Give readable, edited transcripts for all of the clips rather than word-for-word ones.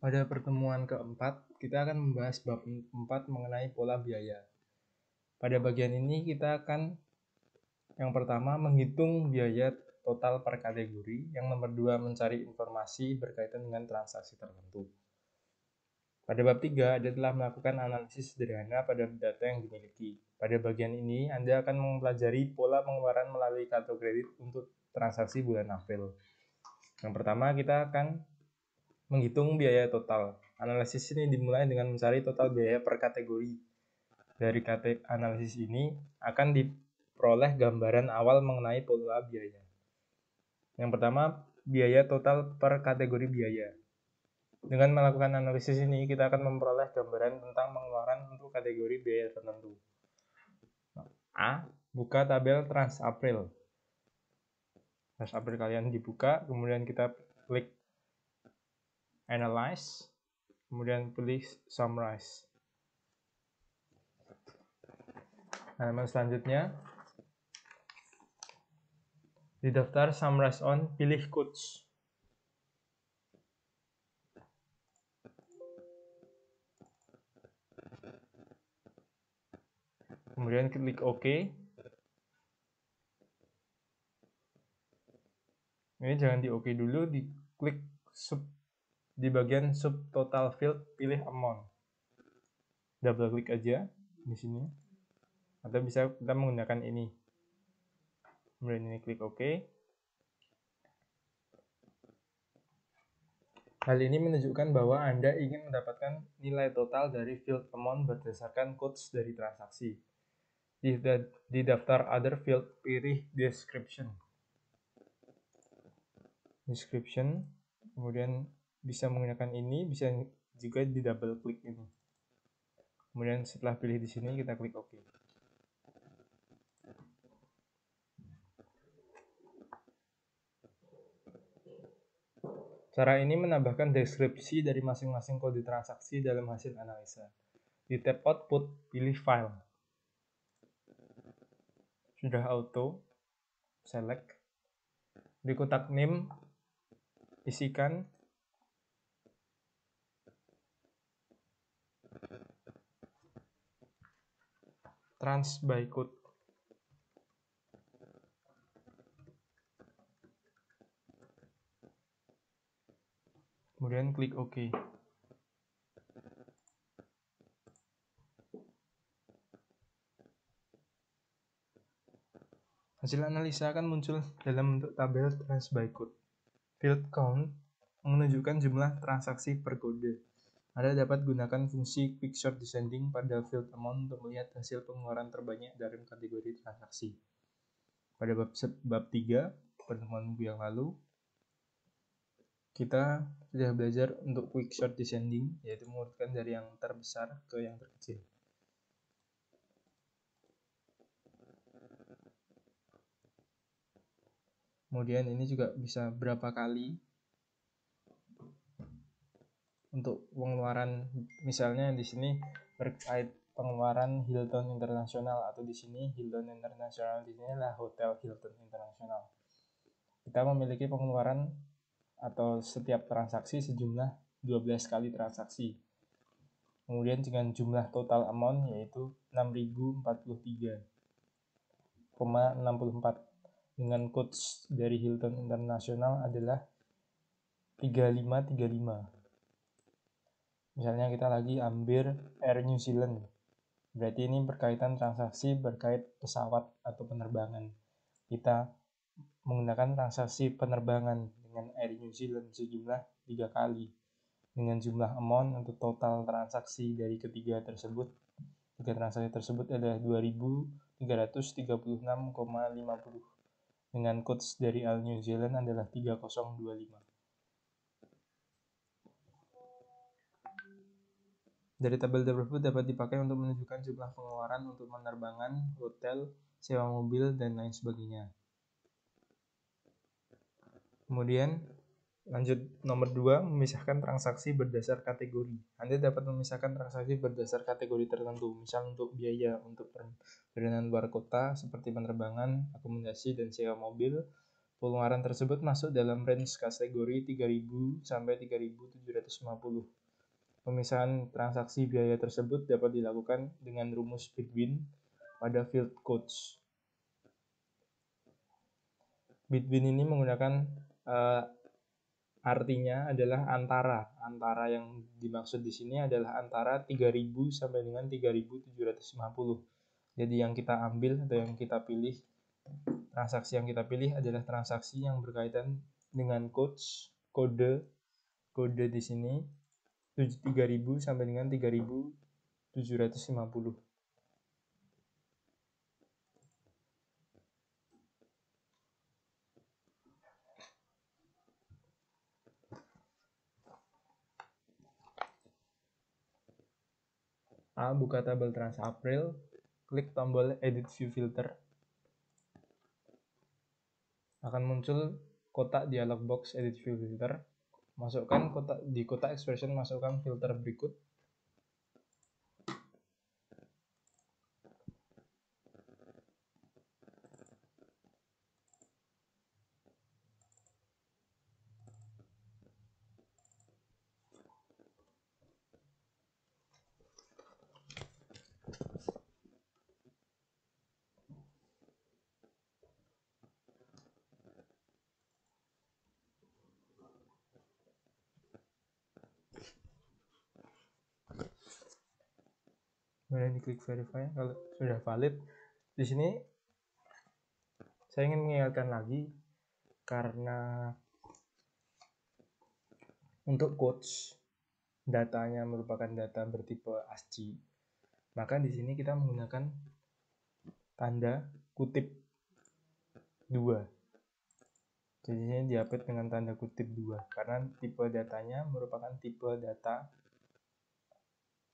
Pada pertemuan keempat, kita akan membahas bab 4 mengenai pola biaya. Pada bagian ini kita akan yang pertama menghitung biaya total per kategori, yang nomor 2 mencari informasi berkaitan dengan transaksi tertentu. Pada bab 3 adalah melakukan analisis sederhana pada data yang dimiliki. Pada bagian ini Anda akan mempelajari pola pengeluaran melalui kartu kredit untuk transaksi bulan April. Yang pertama kita akan menghitung biaya total. Analisis ini dimulai dengan mencari total biaya per kategori. Dari analisis ini akan diperoleh gambaran awal mengenai pola biaya. Yang pertama, biaya total per kategori biaya. Dengan melakukan analisis ini, kita akan memperoleh gambaran tentang pengeluaran untuk kategori biaya tertentu. A. Buka tabel Trans April. Trans April kalian dibuka, kemudian kita klik Analyze, kemudian pilih Summarize. Halaman selanjutnya, di daftar Summarize On, pilih Codes. Kemudian klik OK. Ini jangan di OK dulu, diklik di bagian subtotal field, pilih Amount. Double klik aja di sini. Atau bisa kita menggunakan ini. Kemudian ini klik OK. Hal ini menunjukkan bahwa Anda ingin mendapatkan nilai total dari field amount berdasarkan codes dari transaksi. Di daftar Other Field, pilih Description. Kemudian bisa menggunakan ini, bisa juga di double klik ini. Kemudian setelah pilih di sini, kita klik OK. Cara ini menambahkan deskripsi dari masing-masing kode transaksi dalam hasil analisa. Di tab Output, pilih File. Sudah auto, select. Di kotak Name, isikan Trans by Code. Kemudian klik OK. Hasil analisa akan muncul dalam bentuk tabel Trans by Code. Field Count menunjukkan jumlah transaksi per kode. Anda dapat gunakan fungsi Quick Sort Descending pada field amount untuk melihat hasil pengeluaran terbanyak dari kategori transaksi. Pada bab 3, pertemuan minggu yang lalu, kita sudah belajar untuk Quick Sort Descending, yaitu mengurutkan dari yang terbesar ke yang terkecil. Kemudian ini juga bisa berapa kali untuk pengeluaran, misalnya di sini terkait pengeluaran Hilton Internasional, atau di sini Hilton Internasional, di sini adalah Hotel Hilton Internasional. Kita memiliki pengeluaran atau setiap transaksi sejumlah 12 kali transaksi. Kemudian dengan jumlah total amount yaitu 6.043,64. Dengan codes dari Hilton Internasional adalah 3535. Misalnya kita lagi ambil Air New Zealand, berarti ini berkaitan transaksi berkait pesawat atau penerbangan. Kita menggunakan transaksi penerbangan dengan Air New Zealand sejumlah 3 kali. Dengan jumlah amount untuk total transaksi dari tiga transaksi tersebut adalah 2.336,50. Dengan codes dari Air New Zealand adalah 3025. Dari tabel tersebut dapat dipakai untuk menunjukkan jumlah pengeluaran untuk penerbangan, hotel, sewa mobil, dan lain sebagainya. Kemudian lanjut nomor 2, memisahkan transaksi berdasar kategori. Anda dapat memisahkan transaksi berdasar kategori tertentu, misal untuk biaya untuk perjalanan luar kota seperti penerbangan, akomodasi, dan sewa mobil, Pengeluaran tersebut masuk dalam range kategori 3.000 sampai 3.750. Pemisahan transaksi biaya tersebut dapat dilakukan dengan rumus Bitwin pada field codes. Bitwin ini menggunakan artinya adalah antara yang dimaksud di sini adalah antara 3.000 sampai dengan 3.750. Jadi yang kita ambil atau yang kita pilih, transaksi yang kita pilih adalah transaksi yang berkaitan dengan kode di sini 3.000 sampai dengan 3.750. A. Buka tabel Transapril, klik tombol Edit View Filter. Akan muncul kotak dialog box Edit View Filter. Masukkan di kotak expression, masukkan filter berikut. Kemudian diklik verify. Kalau sudah valid, di sini saya ingin mengingatkan lagi, karena untuk codes datanya merupakan data bertipe ASCII, maka di sini kita menggunakan tanda kutip 2. Jadi ini diupdate dengan tanda kutip 2 karena tipe datanya merupakan tipe data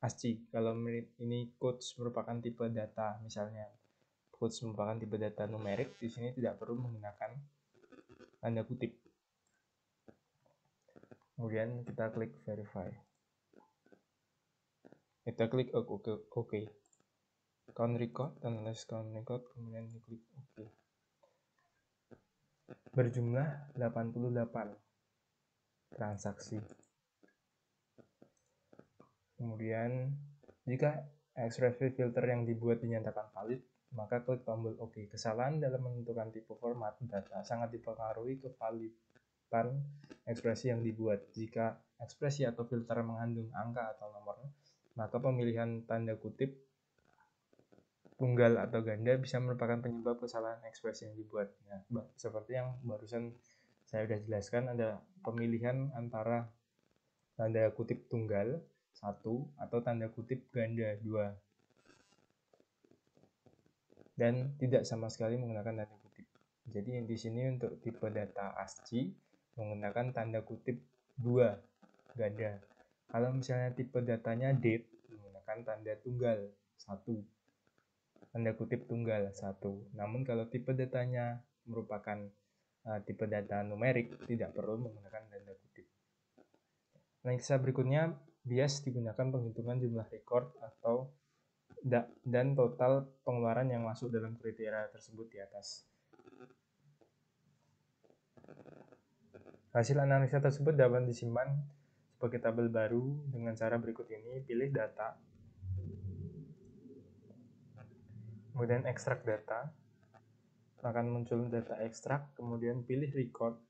ASCII. Kalau ini codes merupakan tipe data, misalnya codes merupakan tipe data numerik, di sini tidak perlu menggunakan tanda kutip. Kemudian kita klik verify. Kita klik OK. Count record, analyze count record, kemudian diklik OK. Berjumlah 88 transaksi. Kemudian jika express filter yang dibuat dinyatakan valid, maka klik tombol OK. Kesalahan dalam menentukan tipe format data sangat dipengaruhi kevalidan ekspresi yang dibuat. Jika ekspresi atau filter mengandung angka atau nomor, maka pemilihan tanda kutip tunggal atau ganda bisa merupakan penyebab kesalahan ekspresi yang dibuat. Nah, seperti yang barusan saya sudah jelaskan, ada pemilihan antara tanda kutip tunggal 1 atau tanda kutip ganda 2, dan tidak sama sekali menggunakan tanda kutip. Jadi di sini untuk tipe data ASCII menggunakan tanda kutip 2 ganda. Kalau misalnya tipe datanya date, menggunakan tanda tunggal 1, tanda kutip tunggal 1. Namun kalau tipe datanya merupakan tipe data numerik, tidak perlu menggunakan tanda kutip. Nah, kisah berikutnya, bias digunakan penghitungan jumlah record atau dan total pengeluaran yang masuk dalam kriteria tersebut di atas. Hasil analisa tersebut dapat disimpan sebagai tabel baru dengan cara berikut ini. Pilih data, kemudian ekstrak data, akan muncul data ekstrak, kemudian pilih record.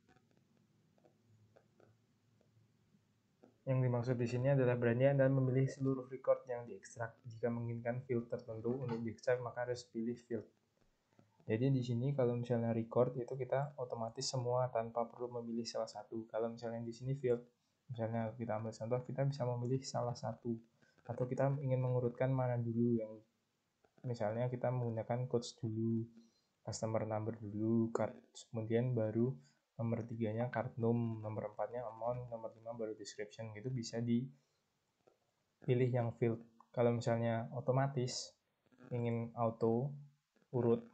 Yang dimaksud di sini adalah berani Anda memilih seluruh record yang diekstrak. Jika menginginkan field tertentu untuk diekstrak, maka harus pilih field. Jadi di sini kalau misalnya record itu kita otomatis semua tanpa perlu memilih salah satu. Kalau misalnya di sini field, misalnya kita ambil contoh, kita bisa memilih salah satu. Atau kita ingin mengurutkan mana dulu, yang misalnya kita menggunakan codes dulu, customer number dulu, card, kemudian baru nomor 3-nya card num, nomor 4-nya amount, nomor 5 baru description. Gitu bisa dipilih yang field. Kalau misalnya otomatis ingin auto urut,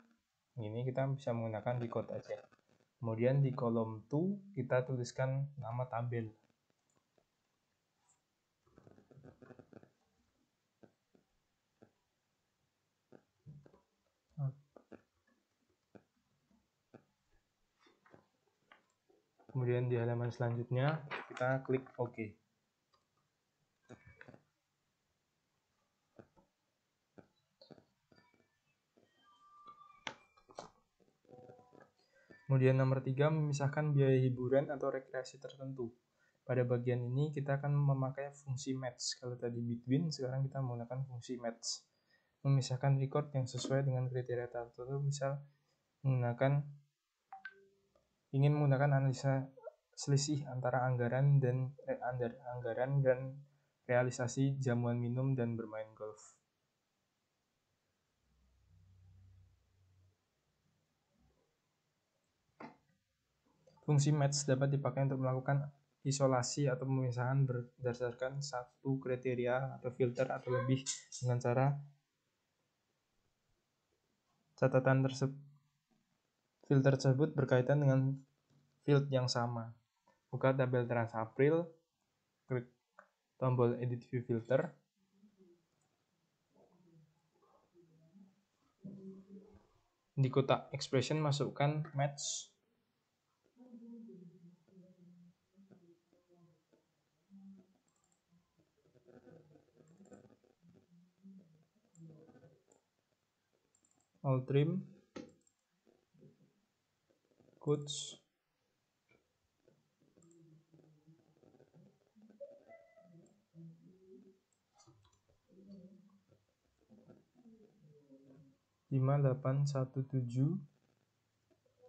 ini kita bisa menggunakan record aja. Kemudian di kolom to kita tuliskan nama tabel. Kemudian di halaman selanjutnya kita klik OK. Kemudian nomor 3, memisahkan biaya hiburan atau rekreasi tertentu. Pada bagian ini kita akan memakai fungsi match. Kalau tadi between, sekarang kita menggunakan fungsi match. Memisahkan record yang sesuai dengan kriteria tertentu, misal ingin menggunakan analisa selisih antara anggaran dan realisasi jamuan minum dan bermain golf. Fungsi match dapat dipakai untuk melakukan isolasi atau pemisahan berdasarkan satu kriteria atau filter atau lebih dengan cara filter tersebut berkaitan dengan field yang sama. Buka tabel Trans-April, klik tombol Edit View Filter. Di kotak expression masukkan match. All trim, quotes, lima delapan satu tujuh,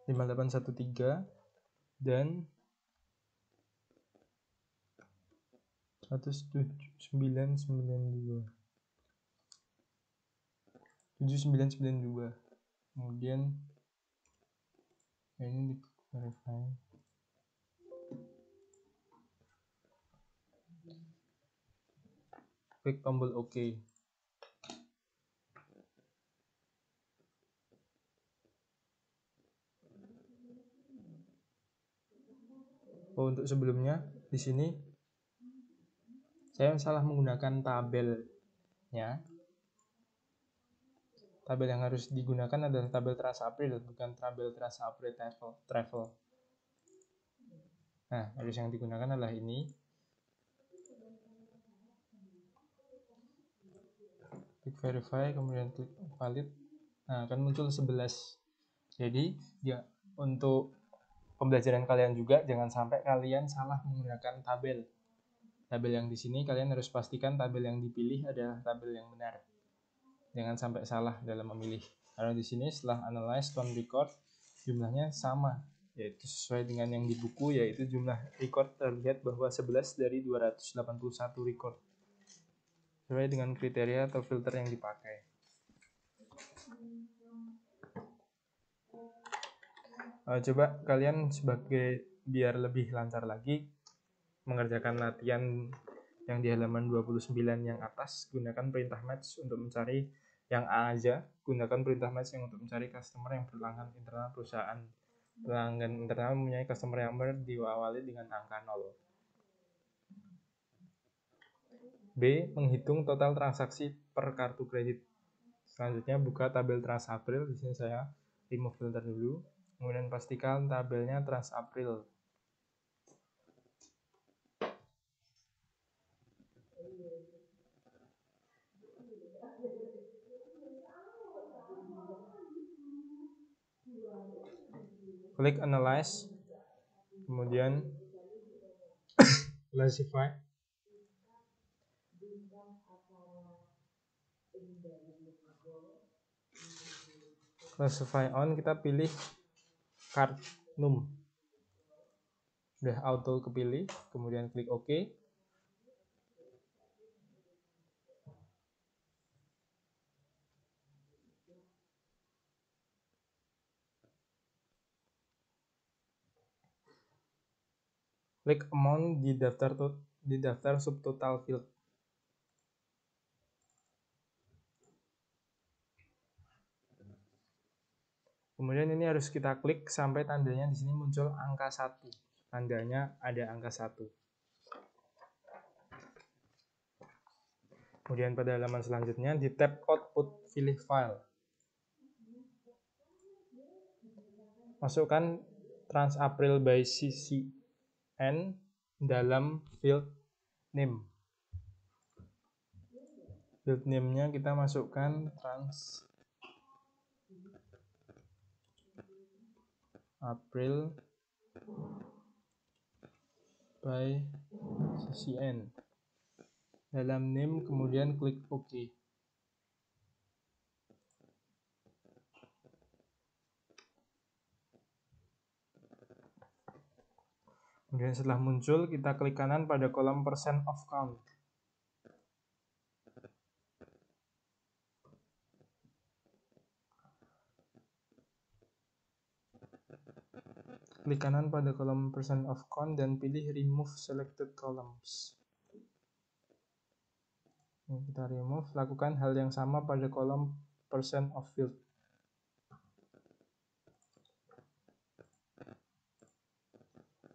5813 dan 7992. Kemudian ini di verify. Klik tombol OK. Untuk sebelumnya di sini saya salah menggunakan tabelnya. Tabel yang harus digunakan adalah tabel Trans-April, bukan tabel Trans-April travel. Nah, harus yang digunakan adalah ini. Klik verify, kemudian klik valid. Nah, akan muncul 11. Jadi, ya, untuk pembelajaran kalian juga jangan sampai kalian salah menggunakan tabel. Tabel yang di sini kalian harus pastikan tabel yang dipilih adalah tabel yang benar. Jangan sampai salah dalam memilih. Karena di sini setelah analyze tone record jumlahnya sama, yaitu sesuai dengan yang di buku, yaitu jumlah record terlihat bahwa 11 dari 281 record. Sesuai dengan kriteria atau filter yang dipakai. Coba kalian biar lebih lancar lagi mengerjakan latihan yang di halaman 29 yang atas, gunakan perintah match untuk mencari yang A aja, gunakan perintah match yang untuk mencari customer yang berlangganan internal perusahaan. Pelanggan internal mempunyai customer yang diawali dengan angka 0. B. Menghitung total transaksi per kartu kredit. Selanjutnya buka tabel Trans-April. Di sini saya remove filter dulu. Kemudian pastikan tabelnya Trans-April. Klik analyze, kemudian classify. Classify on, kita pilih card num. Udah auto kepilih, kemudian klik OK. Klik amount di daftar subtotal field. Kemudian ini harus kita klik sampai tandanya di sini muncul angka 1. Tandanya ada angka 1. Kemudian pada halaman selanjutnya di tab output pilih file. Masukkan Trans-April by CC N dalam field name. Field name-nya kita masukkan trans April by CCN. Dalam name kemudian klik OK. Kemudian setelah muncul, kita klik kanan pada kolom percent of count. Klik kanan pada kolom percent of count dan pilih remove selected columns. Ini kita remove, lakukan hal yang sama pada kolom percent of field.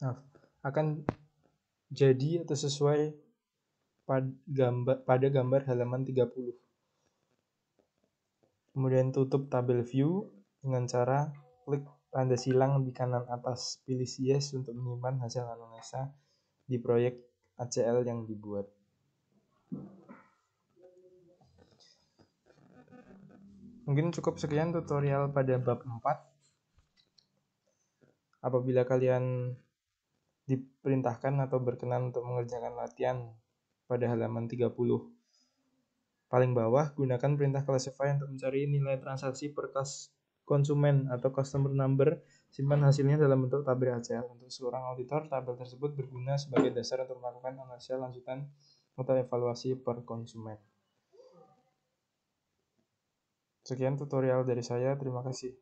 Nah, akan jadi atau sesuai pada gambar halaman 30. Kemudian tutup tabel view dengan cara klik tanda silang di kanan atas, pilih yes untuk menyimpan hasil analisa di proyek ACL yang dibuat. Mungkin cukup sekian tutorial pada bab 4. Apabila kalian diperintahkan atau berkenan untuk mengerjakan latihan pada halaman 30 paling bawah, gunakan perintah classify untuk mencari nilai transaksi per konsumen atau customer number. Simpan hasilnya dalam bentuk tabel ACL. Untuk seorang auditor, tabel tersebut berguna sebagai dasar untuk melakukan analisa lanjutan atau evaluasi per konsumen. Sekian tutorial dari saya, terima kasih.